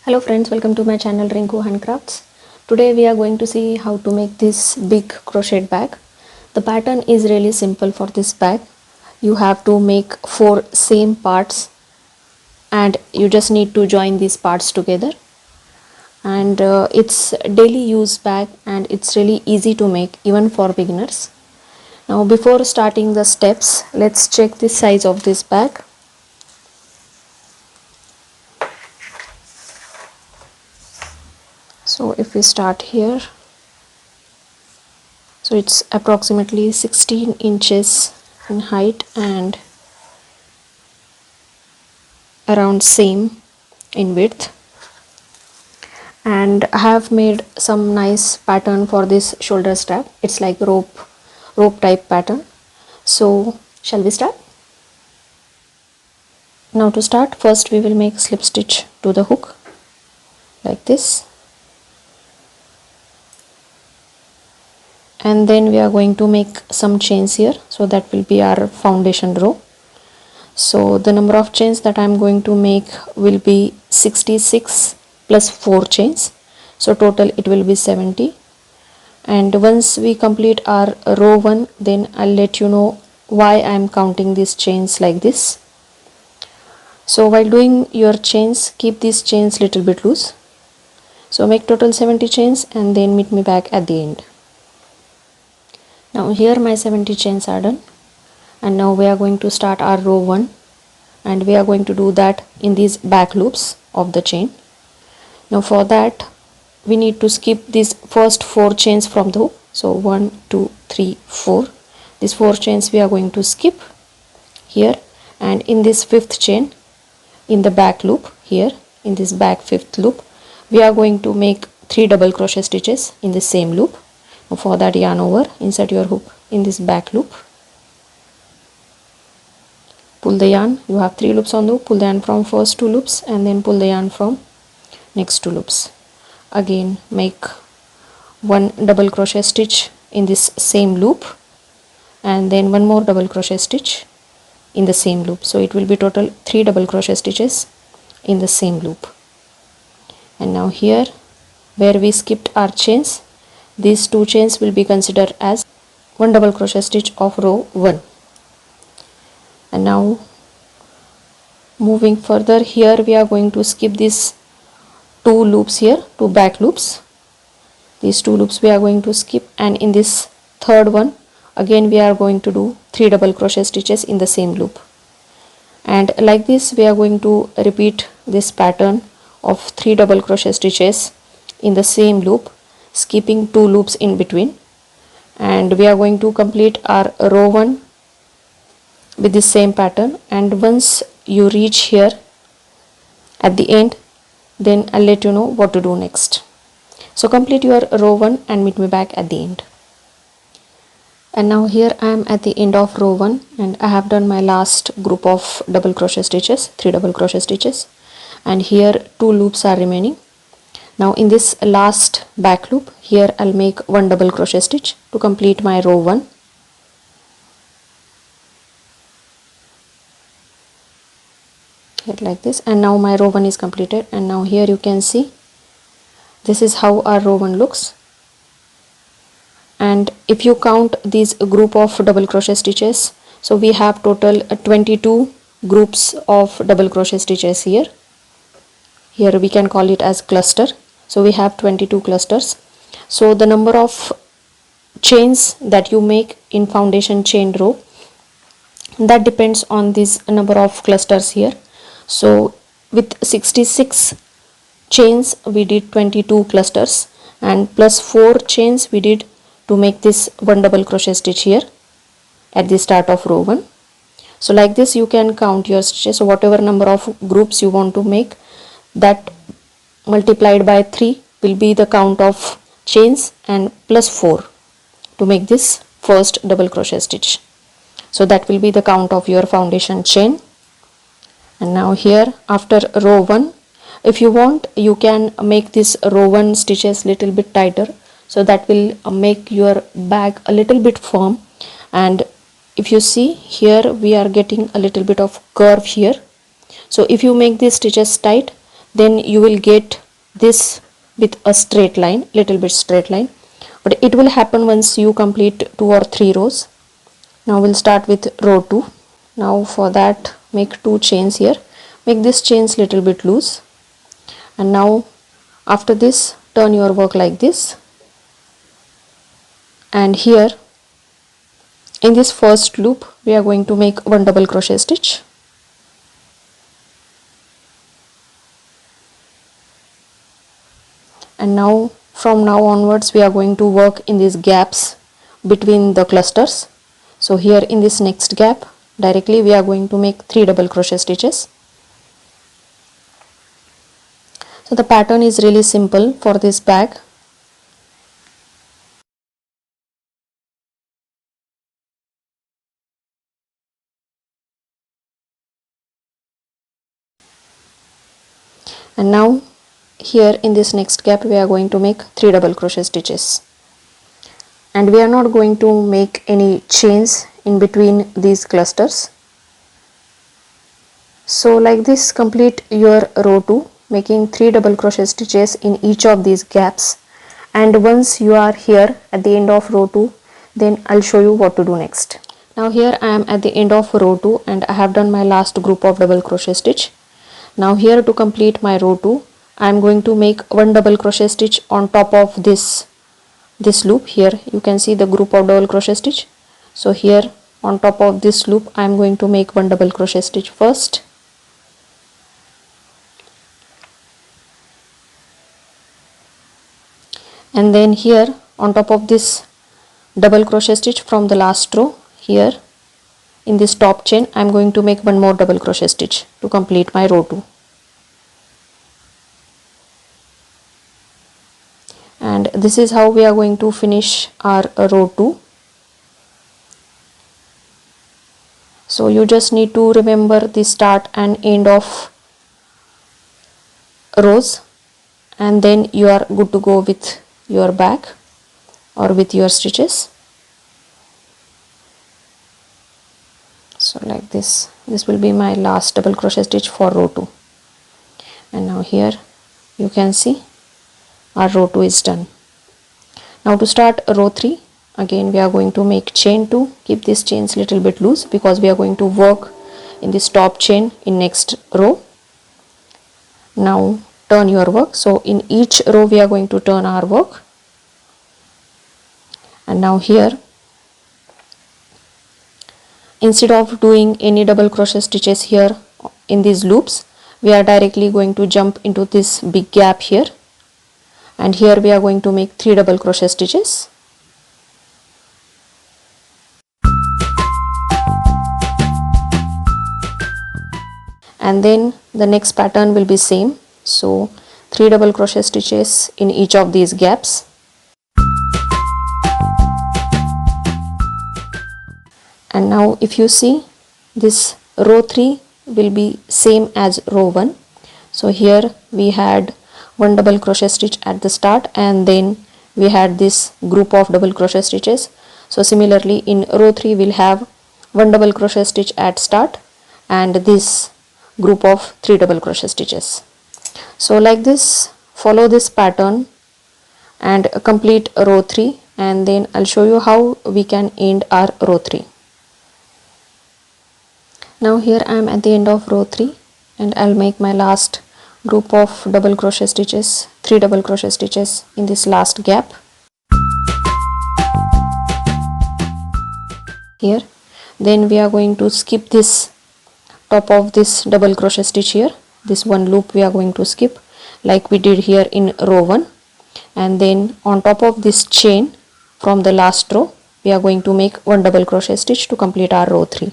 Hello friends, welcome to my channel Rinku HandCrafts. Today we are going to see how to make this big crochet bag. The pattern is really simple for this bag. You have to make 4 same parts and you just need to join these parts together. And it's daily use bag and it's really easy to make even for beginners. Now before starting the steps, let's check the size of this bag. So if we start here, so it's approximately 16 inches in height and around same in width, and I have made some nice pattern for this shoulder strap. It's like rope type pattern. So shall we start? Now to start, first we will make slip stitch to the hook like this, and then we are going to make some chains here. So that will be our foundation row. So the number of chains that I am going to make will be 66 plus 4 chains. So total it will be 70. And once we complete our row 1, then I'll let you know why I am counting these chains like this. So while doing your chains, keep these chains little bit loose. So make total 70 chains and then meet me back at the end. Now here my 70 chains are done, and now we are going to start our row 1, and we are going to do that in these back loops of the chain. Now for that we need to skip these first 4 chains from the hook. So 1 2 3 4, these 4 chains we are going to skip here, and in this 5th chain in the back loop here, in this back 5th loop, we are going to make 3 double crochet stitches in the same loop. For that, yarn over, insert your hook in this back loop, pull the yarn. You have 3 loops on the hook, pull the yarn from first 2 loops and then pull the yarn from next 2 loops. Again make 1 double crochet stitch in this same loop, and then 1 more double crochet stitch in the same loop. So it will be total 3 double crochet stitches in the same loop. And now here where we skipped our chains, these 2 chains will be considered as 1 double crochet stitch of row 1. And now moving further, here we are going to skip these 2 loops here, 2 back loops. These 2 loops we are going to skip, and in this 3rd one again we are going to do 3 double crochet stitches in the same loop. And like this we are going to repeat this pattern of 3 double crochet stitches in the same loop, skipping 2 loops in between, and we are going to complete our row 1 with the same pattern. And once you reach here at the end, then I'll let you know what to do next. So complete your row 1 and meet me back at the end. And now here I am at the end of row 1, and I have done my last group of double crochet stitches, 3 double crochet stitches, and here 2 loops are remaining. Now in this last back loop here I'll make 1 double crochet stitch to complete my row 1. Like this, and now my row 1 is completed. And now here you can see this is how our row 1 looks. And if you count these group of double crochet stitches, so we have total 22 groups of double crochet stitches here. Here we can call it as cluster. So we have 22 clusters. So the number of chains that you make in foundation chain row, that depends on this number of clusters here. So with 66 chains we did 22 clusters, and plus 4 chains we did to make this 1 double crochet stitch here at the start of row 1. So like this you can count your stitches. So whatever number of groups you want to make, that multiplied by 3 will be the count of chains, and plus 4 to make this first double crochet stitch. So that will be the count of your foundation chain. And now here after row 1, if you want, you can make this row 1 stitches little bit tighter, so that will make your bag a little bit firm. And if you see here we are getting a little bit of curve here. So if you make these stitches tight, then you will get this with a straight line, little bit straight line, but it will happen once you complete 2 or 3 rows. Now we'll start with row 2. Now for that, make 2 chains here, make this chains little bit loose, and now after this turn your work like this, and here in this first loop we are going to make 1 double crochet stitch, and now from now onwards we are going to work in these gaps between the clusters. So here in this next gap directly we are going to make 3 double crochet stitches. So the pattern is really simple for this bag. And now here in this next gap we are going to make 3 double crochet stitches, and we are not going to make any chains in between these clusters. So like this complete your row 2, making 3 double crochet stitches in each of these gaps, and once you are here at the end of row 2, then I'll show you what to do next. Now here I am at the end of row 2 and I have done my last group of double crochet stitch. Now here to complete my row 2, I am going to make 1 double crochet stitch on top of this loop. Here you can see the group of double crochet stitch. So here on top of this loop I am going to make 1 double crochet stitch first, and then here on top of this double crochet stitch from the last row, here in this top chain I am going to make 1 more double crochet stitch to complete my row 2. And this is how we are going to finish our row 2. So you just need to remember the start and end of rows, and then you are good to go with your bag or with your stitches. So like this will be my last double crochet stitch for row 2, and now here you can see our row 2 is done. Now to start row 3, again we are going to make chain 2. Keep these chains little bit loose because we are going to work in this top chain in next row. Now turn your work. So in each row we are going to turn our work, and now here instead of doing any double crochet stitches here in these loops, we are directly going to jump into this big gap here, and here we are going to make 3 double crochet stitches. And then the next pattern will be same, so 3 double crochet stitches in each of these gaps. And now if you see, this row 3 will be same as row 1. So here we had 1 double crochet stitch at the start, and then we had this group of double crochet stitches. So similarly in row 3 we'll have 1 double crochet stitch at start and this group of 3 double crochet stitches. So like this, follow this pattern and complete row 3, and then I'll show you how we can end our row 3. Now here I am at the end of row 3 and I'll make my last group of double crochet stitches, 3 double crochet stitches in this last gap. Here then we are going to skip this top of this double crochet stitch here. This one loop we are going to skip like we did here in row 1, and then on top of this chain from the last row we are going to make 1 double crochet stitch to complete our row 3.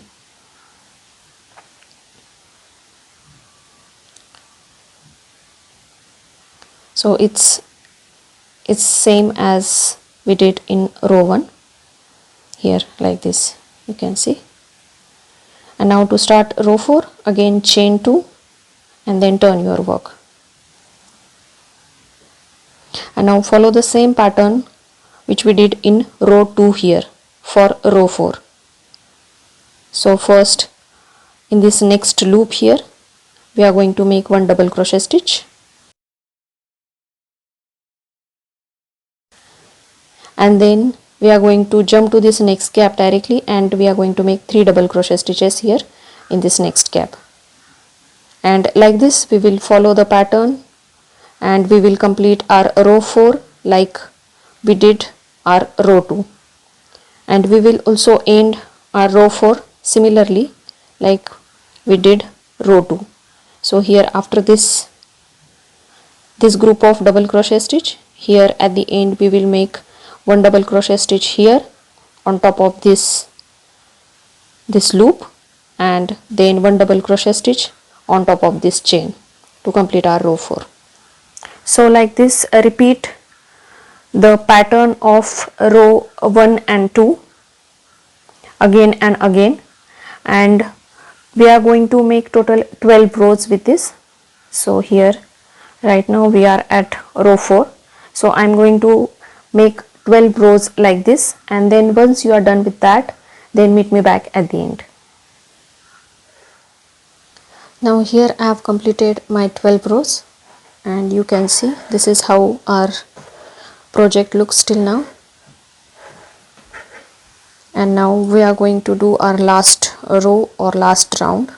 So it's same as we did in row 1 here, like this you can see. And now to start row 4, again chain 2 and then turn your work. And now follow the same pattern which we did in row 2 here for row 4. So first in this next loop here we are going to make one double crochet stitch, and then we are going to jump to this next gap directly, and we are going to make 3 double crochet stitches here in this next gap. And like this we will follow the pattern, and we will complete our row 4 like we did our row 2, and we will also end our row 4 similarly like we did row 2. So here after this group of double crochet stitch, here at the end we will make one double crochet stitch here on top of this loop, and then one double crochet stitch on top of this chain to complete our row 4. So like this, repeat the pattern of row 1 and 2 again and again, and we are going to make total 12 rows with this. So here right now we are at row 4, so I am going to make 12 rows like this, and then once you are done with that, then meet me back at the end. Now here I have completed my 12 rows, and you can see this is how our project looks till now. And now we are going to do our last row or last round.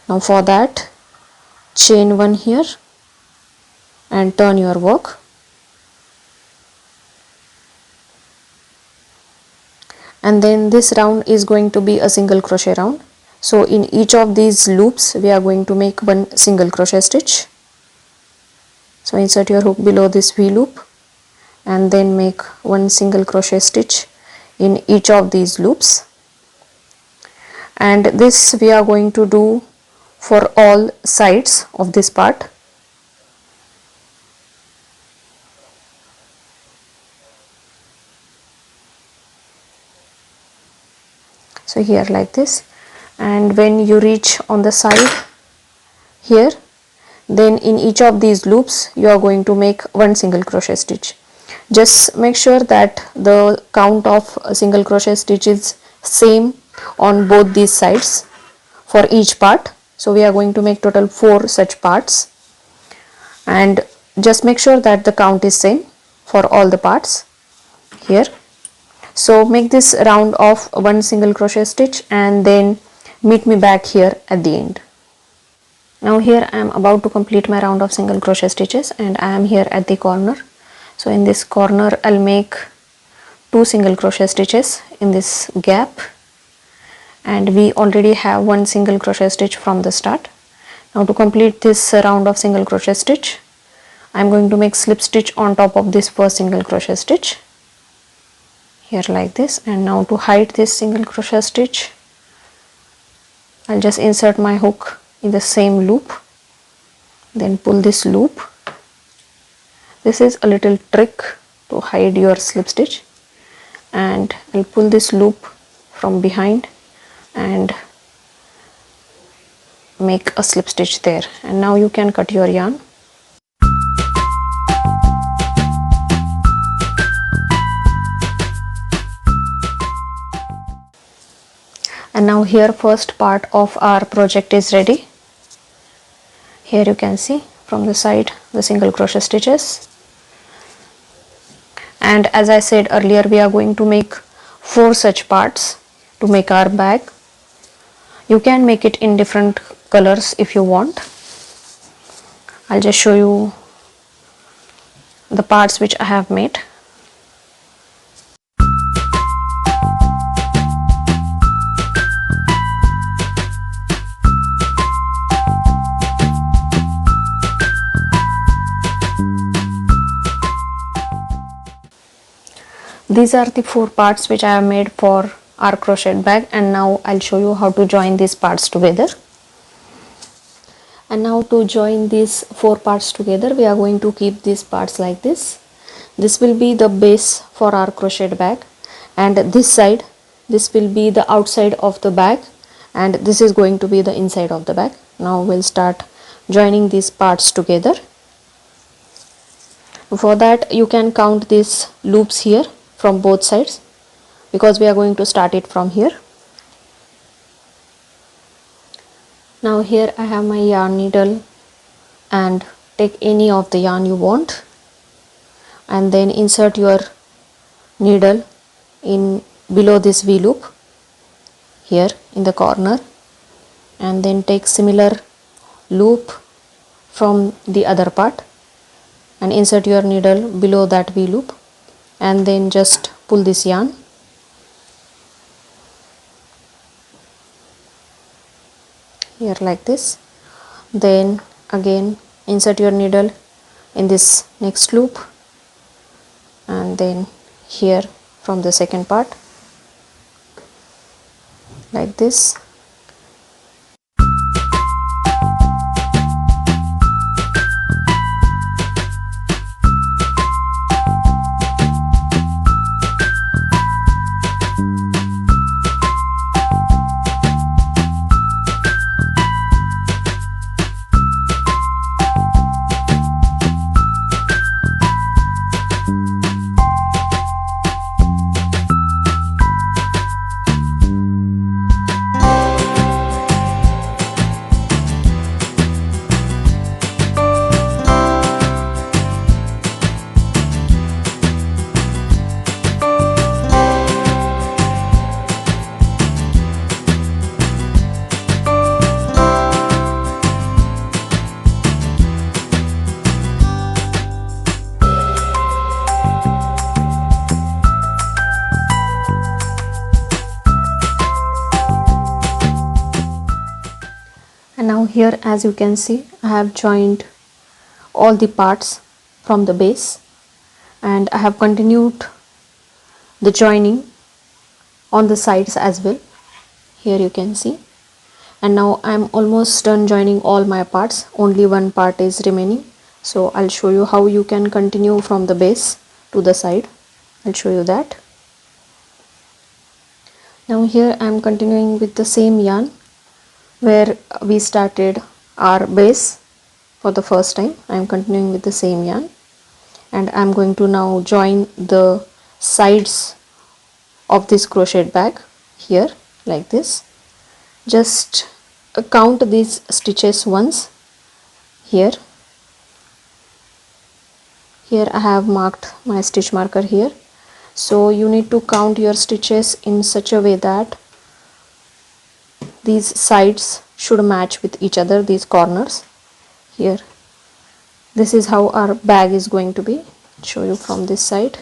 Now for that, chain 1 here and turn your work, and then this round is going to be a single crochet round. So in each of these loops we are going to make one single crochet stitch. So insert your hook below this V loop and then make one single crochet stitch in each of these loops, and this we are going to do for all sides of this part. So here like this, and when you reach on the side here, then in each of these loops you are going to make one single crochet stitch. Just make sure that the count of single crochet stitch is same on both these sides for each part. So we are going to make total 4 such parts, and just make sure that the count is same for all the parts here. So make this round of one single crochet stitch and then meet me back here at the end. Now here I am about to complete my round of single crochet stitches, and I am here at the corner. So in this corner I'll make 2 single crochet stitches in this gap, and we already have one single crochet stitch from the start. Now to complete this round of single crochet stitch, I'm going to make slip stitch on top of this first single crochet stitch here like this. And now to hide this single crochet stitch, I'll just insert my hook in the same loop, then pull this loop. This is a little trick to hide your slip stitch, and I'll pull this loop from behind and make a slip stitch there. And now you can cut your yarn. And now here first part of our project is ready. Here you can see from the side the single crochet stitches, and as I said earlier, we are going to make 4 such parts to make our bag. You can make it in different colors if you want. I'll just show you the parts which I have made. These are the 4 parts which I have made for our crochet bag, and now I'll show you how to join these parts together. And now to join these 4 parts together, we are going to keep these parts like this. This will be the base for our crochet bag, and this side, this will be the outside of the bag, and this is going to be the inside of the bag. Now we'll start joining these parts together. For that you can count these loops here from both sides, because we are going to start it from here. Now here I have my yarn needle, and take any of the yarn you want and then insert your needle in below this V loop here in the corner, and then take similar loop from the other part and insert your needle below that V loop, and then just pull this yarn here like this. Then again insert your needle in this next loop, and then here from the second part like this. And now here, as you can see, I have joined all the parts from the base, and I have continued the joining on the sides as well. Here you can see, and now I am almost done joining all my parts. Only one part is remaining, so I'll show you how you can continue from the base to the side. I'll show you that. Now here I am continuing with the same yarn where we started our base for the first time. I am continuing with the same yarn, and I am going to now join the sides of this crochet bag here like this. Just count these stitches once. Here I have marked my stitch marker here, so you need to count your stitches in such a way that these sides should match with each other, these corners here. This is how our bag is going to be. I'll show you from this side.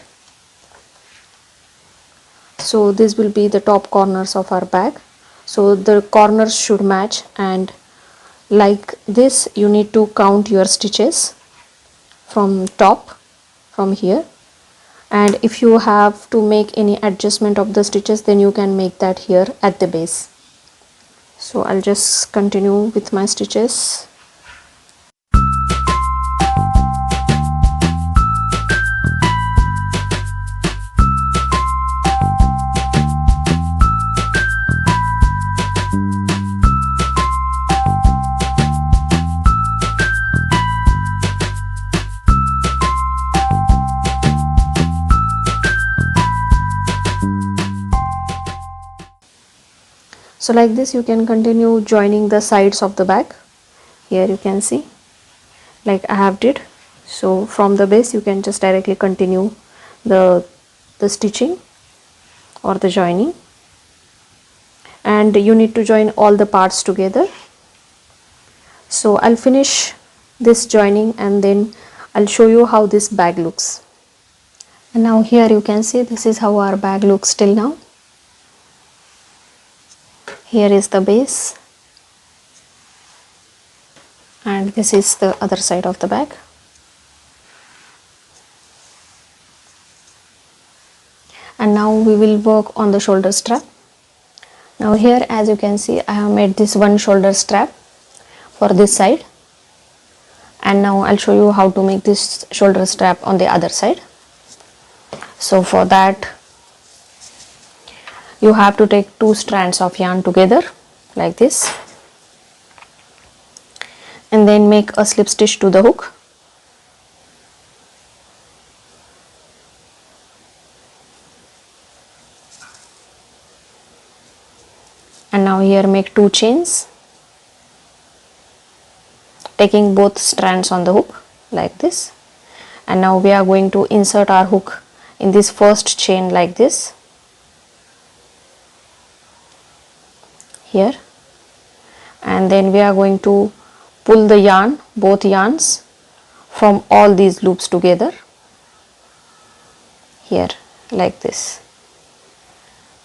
So this will be the top corners of our bag, so the corners should match, and like this you need to count your stitches from top, from here, and if you have to make any adjustment of the stitches, then you can make that here at the base. So I'll just continue with my stitches. So like this you can continue joining the sides of the bag. Here you can see like I have did. So from the base you can just directly continue the stitching or the joining, and you need to join all the parts together. So I'll finish this joining and then I'll show you how this bag looks. And now here you can see this is how our bag looks till now. Here is the base, and this is the other side of the bag. And now we will work on the shoulder strap. Now here, as you can see, I have made this one shoulder strap for this side, and now I'll show you how to make this shoulder strap on the other side. So for that you have to take two strands of yarn together like this, and then make a slip stitch to the hook. And now here make two chains taking both strands on the hook like this, and now we are going to insert our hook in this first chain like this here, and then we are going to pull the yarn, both yarns, from all these loops together here like this.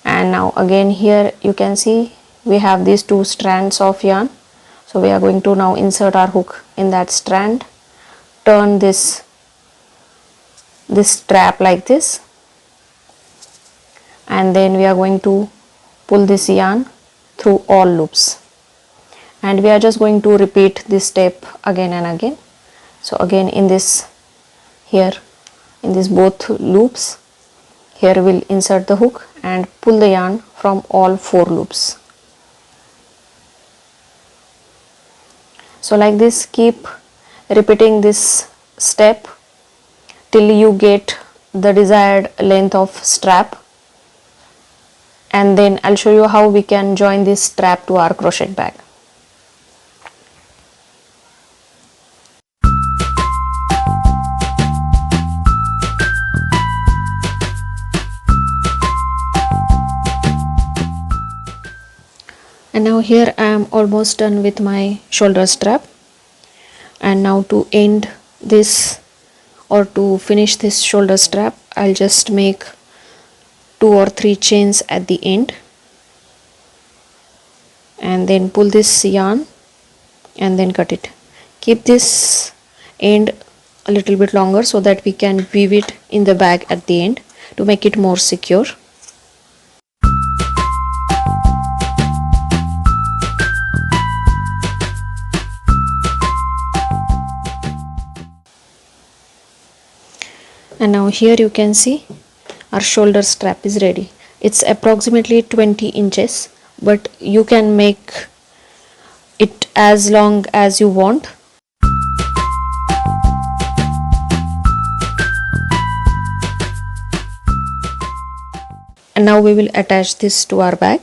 And now again here you can see we have these two strands of yarn, so we are going to now insert our hook in that strand, turn this strap like this, and then we are going to pull this yarn through all loops, and we are just going to repeat this step again and again. So again in this here, in this both loops, here we'll insert the hook and pull the yarn from all 4 loops. So like this, keep repeating this step till you get the desired length of strap, and then I'll show you how we can join this strap to our crochet bag. And now here I am almost done with my shoulder strap, and now to end this or to finish this shoulder strap, I'll just make 2 or 3 chains at the end, and then pull this yarn and then cut it. Keep this end a little bit longer so that we can weave it in the bag at the end to make it more secure. And now here you can see our shoulder strap is ready. It's approximately 20 inches, but you can make it as long as you want. And now we will attach this to our bag.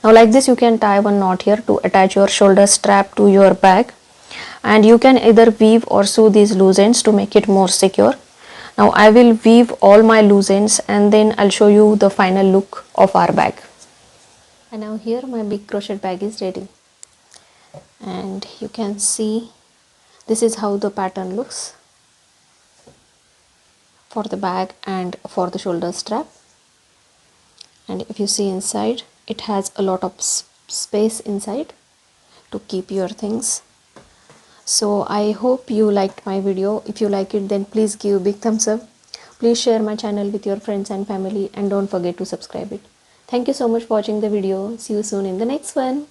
Now like this, you can tie one knot here to attach your shoulder strap to your bag, and you can either weave or sew these loose ends to make it more secure. Now I will weave all my loose ends and then I'll show you the final look of our bag. And now here my big crochet bag is ready, and you can see this is how the pattern looks for the bag and for the shoulder strap. And if you see inside, it has a lot of space inside to keep your things. So I hope you liked my video. If you like it, then please give a big thumbs up. Please share my channel with your friends and family, and don't forget to subscribe it. Thank you so much for watching the video. See you soon in the next one.